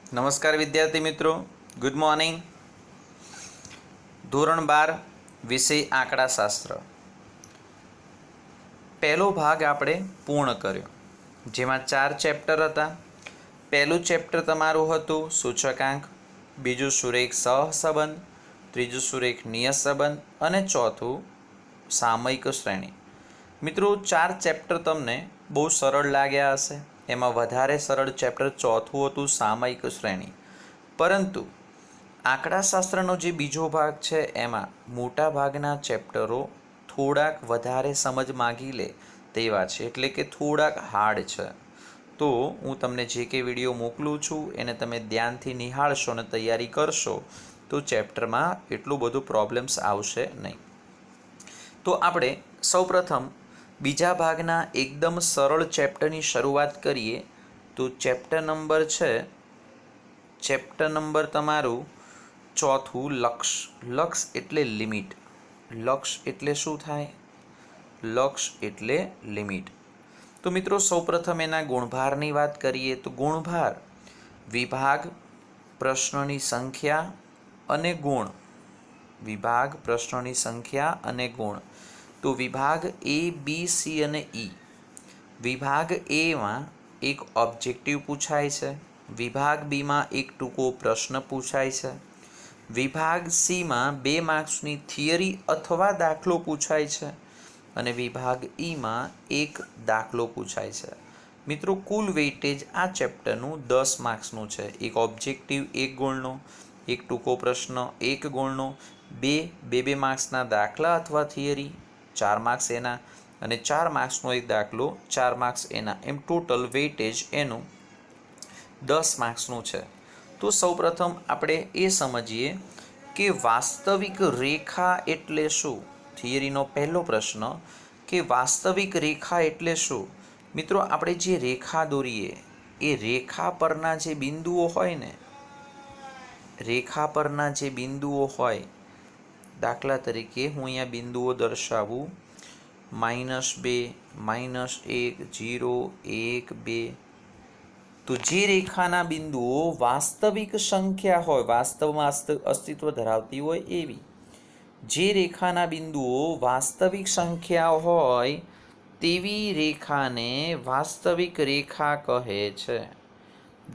નમસ્કાર વિદ્યાર્થી મિત્રો, ગુડ મોર્નિંગ. ધોરણ 12 વિષય આંકડાશાસ્ત્ર પહેલો ભાગ આપણે પૂર્ણ કર્યો, જેમાં 4 ચેપ્ટર હતા. પહેલું ચેપ્ટર તમારું હતું સૂચકાંક, બીજું સુરેખ સહસંબંધ, ત્રીજું સુરેખ નિયત સંબંધ અને ચોથું સામયિક શ્રેણી. મિત્રો 4 ચેપ્ટર તમને બહુ સરળ લાગ્યા હશે. એમાં વધારે સરળ ચેપ્ટર ચોથું હતું સામયિક શ્રેણી. પરંતુ આંકડાશાસ્ત્રનો જે બીજો ભાગ છે એમાં મોટા ભાગના ચેપ્ટરો થોડાક વધારે સમજ માગી લે તેવા છે, એટલે કે થોડાક હાર્ડ છે. તો હું તમને જે કે વિડીયો મોકલું છું એને તમે ધ્યાનથી નિહાળશો અને તૈયારી કરશો તો ચેપ્ટરમાં એટલું બધું પ્રોબ્લેમ્સ આવશે નહીં. તો આપણે સૌપ્રથમ બીજા ભાગના એકદમ સરળ ચેપ્ટરની શરૂઆત કરીએ. તો ચેપ્ટર નંબર તમારું ચોથું લક્ષ. લક્ષ એટલે લિમિટ. લક્ષ એટલે શું થાય? લક્ષ એટલે લિમિટ. તો મિત્રો સૌપ્રથમ એના ગુણભારની વાત કરીએ તો ગુણભાર વિભાગ, પ્રશ્નોની સંખ્યા અને ગુણ. વિભાગ, પ્રશ્નોની સંખ્યા અને ગુણ. તો વિભાગ એ, બી, સી અને ઈ. વિભાગ એમાં એક ઓબ્જેક્ટિવ પૂછાય છે, વિભાગ બીમાં એક ટૂંકો પ્રશ્ન પૂછાય છે, વિભાગ સીમાં 2 માર્ક્સની થિયરી અથવા દાખલો પૂછાય છે અને વિભાગ ઈમાં એક દાખલો પૂછાય છે. મિત્રો કુલ વેઇટેજ આ ચેપ્ટરનું 10 માર્ક્સનું છે. એક ઓબ્જેક્ટિવ 1 ગુણનો, એક ટૂંકો પ્રશ્ન 1 ગુણનો, 2 માર્ક્સના દાખલા અથવા થિયરી 4 માર્ક્સ એના અને 4 માર્ક્સનો એક દાખલો 4 માર્ક્સ એના, એમ ટોટલ વેઇટેજ એનું 10 માર્ક્સનું છે. તો સૌપ્રથમ આપણે એ સમજીએ કે વાસ્તવિક રેખા એટલે શું. થિયરીનો પહેલો પ્રશ્ન કે વાસ્તવિક રેખા એટલે શું. મિત્રો આપણે જે રેખા દોરીએ એ રેખા પરના જે બિંદુઓ હોય ને, રેખા પરના જે બિંદુઓ હોય, દાખલા તરીકે હું અહીંયા બિંદુઓ દર્શાવું, -2, -1, 0, 1, 2. તો જે રેખાના બિંદુઓ વાસ્તવિક સંખ્યા હોય, વાસ્તવમાં અસ્તિત્વ ધરાવતી હોય એવી, જે રેખાના બિંદુઓ વાસ્તવિક સંખ્યા હોય તેવી રેખાને વાસ્તવિક રેખા કહે છે.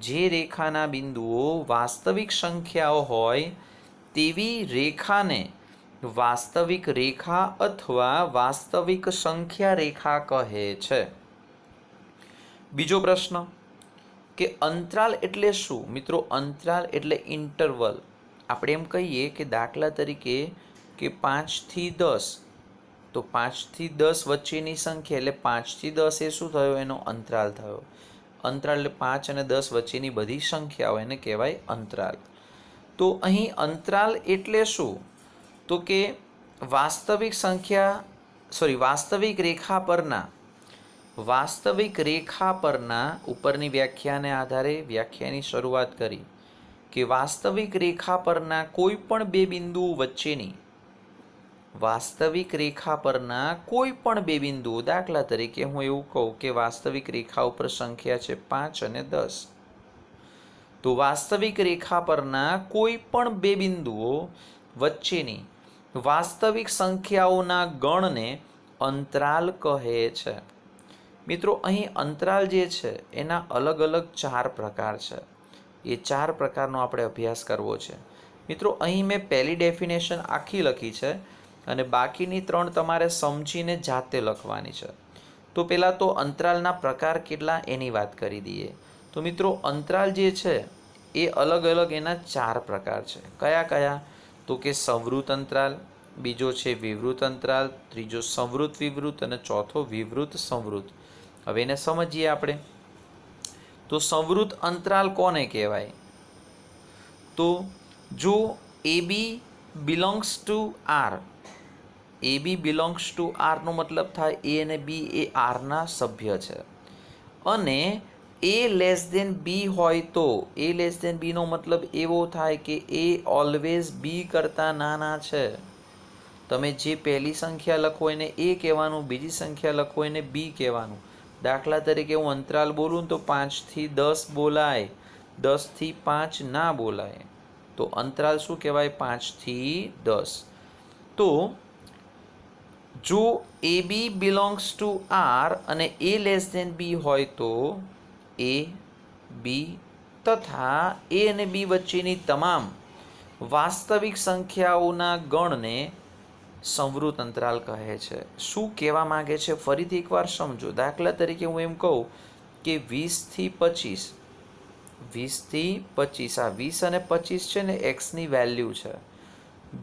જે રેખાના બિંદુઓ વાસ્તવિક સંખ્યાઓ હોય તેવી રેખાને વાસ્તવિક રેખા અથવા વાસ્તવિક સંખ્યા રેખા કહે છે. બીજો પ્રશ્ન કે અંતરાલ એટલે શું. મિત્રો અંતરાલ એટલે ઇન્ટરવલ. આપણે એમ કહીએ કે દાખલા તરીકે કે 5 થી 10, તો 5 થી 10 વચ્ચેની સંખ્યા એટલે 5 થી 10 એ શું થયો? એનો અંતરાલ થયો. અંતરાલ એટલે 5 અને 10 વચ્ચેની બધી સંખ્યાઓ એને કહેવાય અંતરાલ. તો અહીં અંતરાલ એટલે શું? તો કે વાસ્તવિક રેખા પરના ઉપરની વ્યાખ્યાને આધારે વ્યાખ્યાની શરૂઆત કરી કે વાસ્તવિક રેખા પરના કોઈ પણ 2 બિંદુઓ વચ્ચેની, વાસ્તવિક રેખા પરના કોઈ પણ 2 બિંદુઓ, દાખલા તરીકે હું એવું કહું કે વાસ્તવિક રેખા ઉપર સંખ્યા છે 5 અને 10, તો વાસ્તવિક રેખા પરના કોઈ પણ 2 બિંદુઓ વચ્ચેની વાસ્તવિક સંખ્યાઓના ગણને અંતરાલ કહે છે. મિત્રો અહીં અંતરાલ જે છે એના અલગ અલગ 4 પ્રકાર છે. એ 4 પ્રકારનો આપણે અભ્યાસ કરવો છે. મિત્રો અહીં મેં પહેલી ડેફિનેશન આખી લખી છે અને બાકીની 3 તમારે સમજીને જાતે લખવાની છે. તો પહેલાં તો અંતરાલના પ્રકાર કેટલા એની વાત કરી દઈએ. તો મિત્રો અંતરાલ જે છે એ અલગ અલગ એના 4 પ્રકાર છે. કયા કયા? તો કે સંવૃત અંતરાલ, બીજો છે વિવૃત અંતરાલ, ત્રીજો સંવૃત વિવૃત અને ચોથો વિવૃત સંવૃત. હવે એને સમજીએ આપણે. તો સંવૃત અંતરાલ કોને કહેવાય? તો જો AB belongs to R, AB belongs to R નો મતલબ થાય A અને B એ R ના સભ્ય છે, અને A લેસ દેન B હોય તો A લેસ દેન B નો મતલબ એવો થાય કે A ઓલવેઝ B કરતાં નાના છે. તમે જે પહેલી સંખ્યા લખો એને A કહેવાનું, બીજી સંખ્યા લખો એને B કહેવાનું. દાખલા તરીકે હું અંતરાલ બોલું તો 5 થી 10 બોલાય, 10થી 5 ના બોલાય, તો અંતરાલ શું કહેવાય? 5થી 10. તો જો એ બી બિલોંગ્સ ટુ આર અને એ લેસ દેન બી હોય તો એ બી તથા એ અને બી વચ્ચેની તમામ વાસ્તવિક સંખ્યાઓના ગણને સંવૃત અંતરાલ કહે છે. શું કહેવા માગે છે ફરીથી એકવાર સમજો. દાખલા તરીકે હું એમ કહું કે 20થી 25, 20થી 25, આ 20 અને 25 છે ને એક્સની વેલ્યુ છે.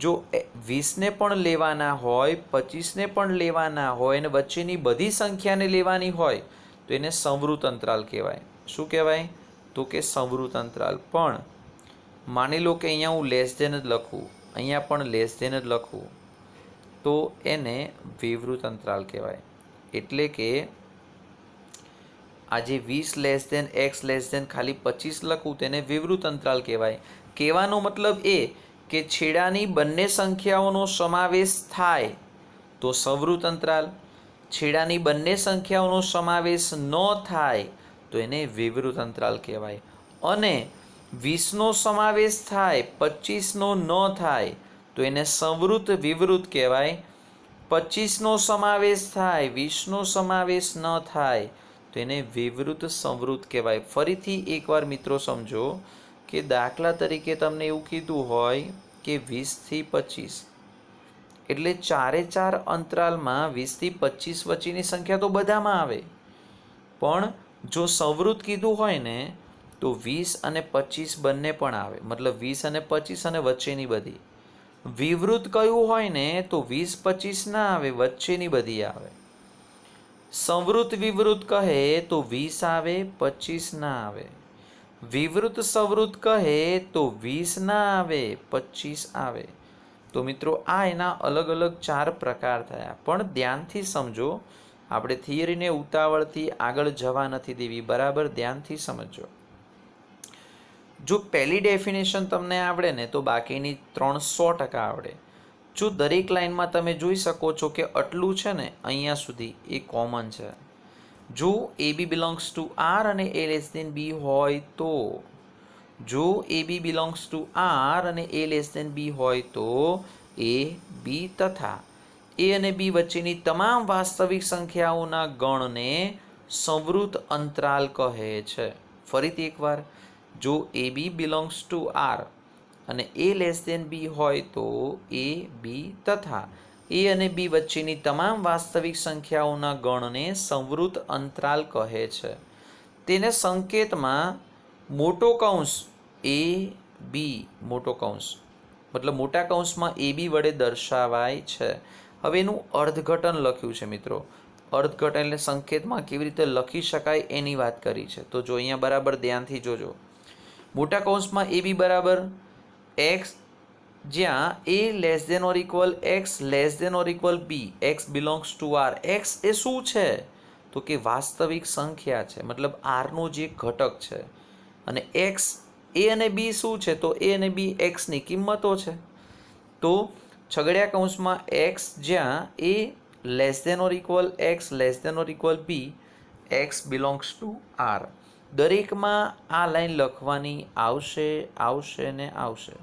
જો 20ને પણ લેવાના હોય, 25ને પણ લેવાના હોય અને વચ્ચેની બધી સંખ્યાને લેવાની હોય તો એને સંવૃત અંતરાલ કહેવાય. શું કહેવાય? તો કે સંવૃત અંતરાલ. પણ માની લો કે અહીંયા હું લેસ ધેન જ લખું, અહીંયા પણ લેસ ધેન જ લખું, તો એને વિવૃત અંતરાલ કહેવાય. એટલે કે આજે 20 less than x less than ખાલી 25 લખું તેને વિવૃત અંતરાલ કહેવાય. કહેવાનો મતલબ એ કે છેડાની બંને સંખ્યાઓનો સમાવેશ થાય તો સંવૃત અંતરાલ, છેડાની બંને સંખ્યાઓનો સમાવેશ ન થાય તો એને વિવૃત અંતરાલ કહેવાય. અને 20નો સમાવેશ થાય, 25નો ન થાય તો એને સંવૃત વિવૃત કહેવાય. 25નો સમાવેશ થાય, 20નો સમાવેશ ન થાય તો એને વિવૃત સંવૃત કહેવાય. ફરીથી એકવાર મિત્રો સમજો કે દાખલા તરીકે તમને એવું કીધું હોય કે 20થી 25, એટલે 4 અંતરાલમાં 20થી 25 વચ્ચેની સંખ્યા તો બધામાં આવે, પણ જો સંવૃત કીધું હોય ને તો 20 અને 25 બંને પણ આવે, મતલબ 20 અને 25 અને વચ્ચેની બધી. વિવૃત કયું હોય ને તો 20-25 ના આવે, વચ્ચેની બધી આવે. સંવૃત વિવૃત કહે તો 20 આવે, 25 ના આવે. વિવૃત સંવૃત કહે તો 20 ના આવે, 25 આવે. તો મિત્રો આ એના અલગ અલગ 4 પ્રકાર થયા. પણ ધ્યાનથી સમજો, આપણે થિયરીને ઉતાવળથી આગળ જવા નથી દેવી, બરાબર ધ્યાનથી સમજો. જો પહેલી ડેફિનેશન તમને આવડે ને તો બાકીની 300% આવડે. જો દરેક લાઇનમાં તમે જોઈ શકો છો કે આટલું છે ને અહીંયા સુધી એ કોમન છે. જો એ બી બિલોંગ્સ ટુ આર અને એ લેસ દેન બી હોય તો, જો એ બી બિલોંગ્સ ટુ આર અને એ લેસ દેન બી હોય તો એ બી તથા એ અને બી વચ્ચેની તમામ વાસ્તવિક સંખ્યાઓના ગણને સંવૃત અંતરાલ કહે છે. ફરીથી એકવાર, જો એ બી બિલોંગ્સ ટુ આર અને એ લેસ દેન બી હોય તો એ બી તથા એ અને બી વચ્ચેની તમામ વાસ્તવિક સંખ્યાઓના ગણને સંવૃત અંતરાલ કહે છે. તેને સંકેતમાં મોટો કૌંસ એ બી, મોટો કૌંસ મતલબ મોટા કૌંસમાં એ બી વડે દર્શાવાય છે. હવે એનું અર્થઘટન લખ્યું છે મિત્રો. અર્થઘટન એટલે સંકેતમાં કેવી રીતે લખી શકાય એની વાત કરી છે. તો જો અહીંયા બરાબર ધ્યાનથી જોજો. મોટા કૌંસમાં એ બી બરાબર એક્સ, જ્યાં a less than or equal x less than or equal b, x belongs to R. X એ શું છે તો કે વાસ્તવિક સંખ્યા છે, મતલબ આરનો જે ઘટક છે. અને એક્સ એ અને બી શું છે તો એ અને બી એક્સની કિંમતો છે. તો છગડિયા કૌંસમાં એક્સ જ્યાં a less than or equal x less than or equal b, x belongs to R. દરેકમાં આ લાઈન લખવાની આવશે, આવશે ને આવશે.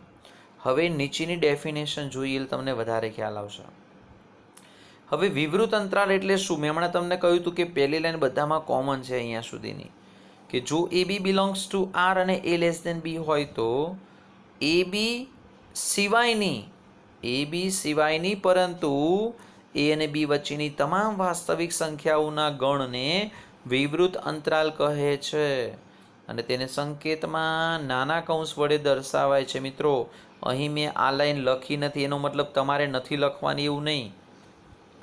હવે નીચેની ડેફિનેશન જોઈએ એટલે તમને વધારે ખ્યાલ આવશે. હવે વિવૃત અંતરાલ એટલે શું? મેં હમણાં તમને કહ્યું હતું કે પહેલી લાઈન બધામાં કોમન છે અહીંયા સુધીની, કે જો એ બી બિલોંગ્સ ટુ આર અને એ લેસ દેન બી હોય તો એ બી સિવાયની પરંતુ એ અને બી વચ્ચેની તમામ વાસ્તવિક સંખ્યાઓના ગણને વિવૃત અંતરાલ કહે છે. અને તેને સંકેતમાં નાના કૌંસ વડે દર્શાવાય છે. મિત્રો અહીં મેં આ લાઈન લખી નથી, એનો મતલબ તમારે નથી લખવાની એવું નહીં.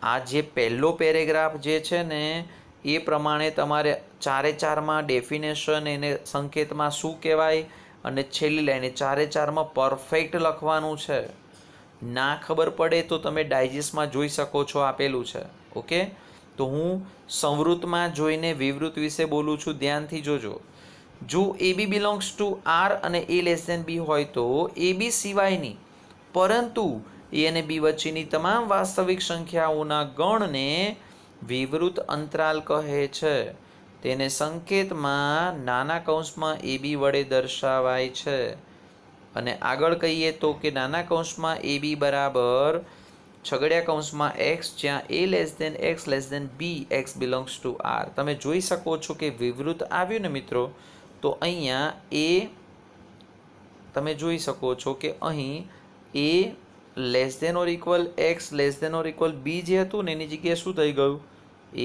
આ જે પહેલો પેરેગ્રાફ જે છે ને એ પ્રમાણે તમારે 4-4માં ડેફિનેશન એને સંકેતમાં શું કહેવાય અને છેલ્લી લાઈને 4-4માં પરફેક્ટ લખવાનું છે. ના ખબર પડે તો તમે ડાયજેસ્ટમાં જોઈ શકો છો, આપેલું છે. ઓકે, તો હું સંવૃતમાં જોઈને વિવૃત વિશે બોલું છું, ધ્યાનથી જોજો. જો એ બી બિલોંગ્સ ટુ આર અને એ લેસ દેન બી હોય તો એ બી સિવાયની પરંતુ એ અને બી વચ્ચેની તમામ વાસ્તવિક સંખ્યાઓના ગણને વિવૃત અંતરાલ કહે છે. તેને સંકેતમાં નાના કૌંસમાં એ બી વડે દર્શાવાય છે. અને આગળ કહીએ તો કે નાના કૌંસમાં એ બી બરાબર છગડિયા કૌંસમાં એક્સ જ્યાં a less than x less than b x belongs to R. તમે જોઈ શકો છો કે વિવૃત આવ્યું ને મિત્રો, તો અહીંયા એ તમે જોઈ શકો છો કે અહીં a less than or equal x less than or equal b જે હતું ને એની જગ્યાએ શું થઈ ગયું?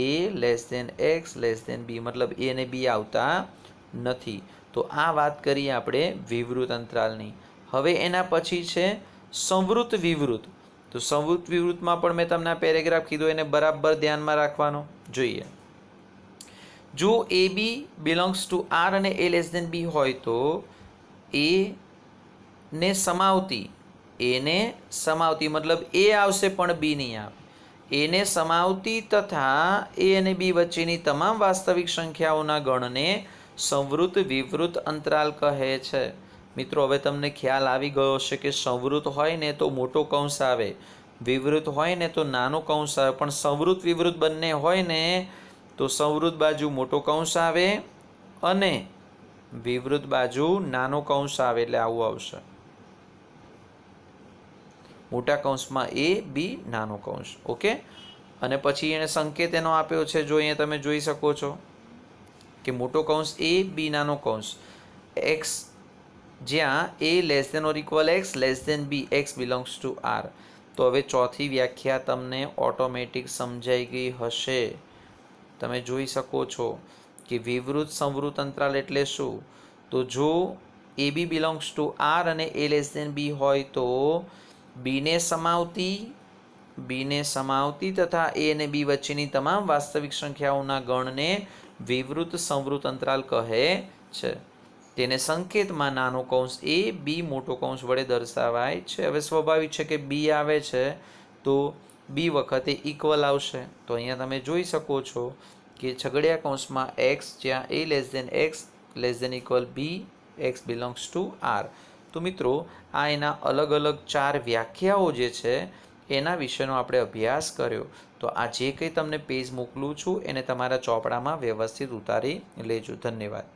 A less than x less than b, મતલબ એ અને બી આવતા નથી. તો આ વાત કરીએ આપણે વિવૃત અંતરાલની. હવે એના પછી છે સંવૃત વિવૃત. તો સંવૃત વિવૃતમાં પણ મેં તમને આ પેરેગ્રાફ કીધો, એને બરાબર ધ્યાનમાં રાખવાનો. જોઈએ, જો એ બી બિલોંગ્સ ટુ આર અને એ લેસ દેન બી હોય તો એને સમાવતી મતલબ એ આવશે પણ બી નહીં આવે. એને સમાવતી તથા એ અને બી વચ્ચેની તમામ વાસ્તવિક સંખ્યાઓના ગણને સંવૃત વિવૃત અંતરાલ કહે છે. મિત્રો, હવે તમને ખ્યાલ આવી ગયો હશે કે સંવૃત હોય ને તો મોટો કૌંસ આવે, વિવૃત હોય ને તો નાનો કૌંસ આવે. પણ સંવૃત વિવૃત બંને હોય ને તો સંવૃત બાજુ મોટો કૌંસ આવે અને વિવૃત બાજુ નાનો કૌંસ આવે. એટલે આવું આવશે, મોટા કૌંસમાં એ બી નાનો કૌંસ. ઓકે. અને પછી એને સંકેત એનો આપ્યો છે, જો અહીંયા તમે જોઈ શકો છો કે મોટો કૌંસ એ બી નાનો કૌંસ એક્સ જ્યાં a less than or equal x less than b x belongs to R. તો હવે ચોથી વ્યાખ્યા તમને ઓટોમેટિક સમજાઈ ગઈ હશે. તમે જોઈ શકો છો કે વિવૃત સંવૃત અંતરાલ એટલે શું? તો જો એ બી બિલોંગ્સ ટુ આર અને એ લેસ દેન બી હોય તો બીને સમાવતી તથા એ અને બી વચ્ચેની તમામ વાસ્તવિક સંખ્યાઓના ગણને વિવૃત સંવૃત અંતરાલ કહે છે. તેને સંકેતમાં નાનો કૌંસ એ બી મોટો કૌંસ વડે દર્શાવાય છે. હવે સ્વાભાવિક છે કે બી આવે છે તો બી વખતે ઇક્વલ આવશે. તો અહીંયા તમે જોઈ શકો છો કે છગડિયા કૌંસમાં એક્સ જ્યાં a less than x less than equal b x belongs to R. તો મિત્રો, આ એના અલગ અલગ 4 વ્યાખ્યાઓ જે છે એના વિશેનો આપણે અભ્યાસ કર્યો. તો આ જે કંઈ તમને પેજ મોકલું છું એને તમારા ચોપડામાં વ્યવસ્થિત ઉતારી લેજો. ધન્યવાદ.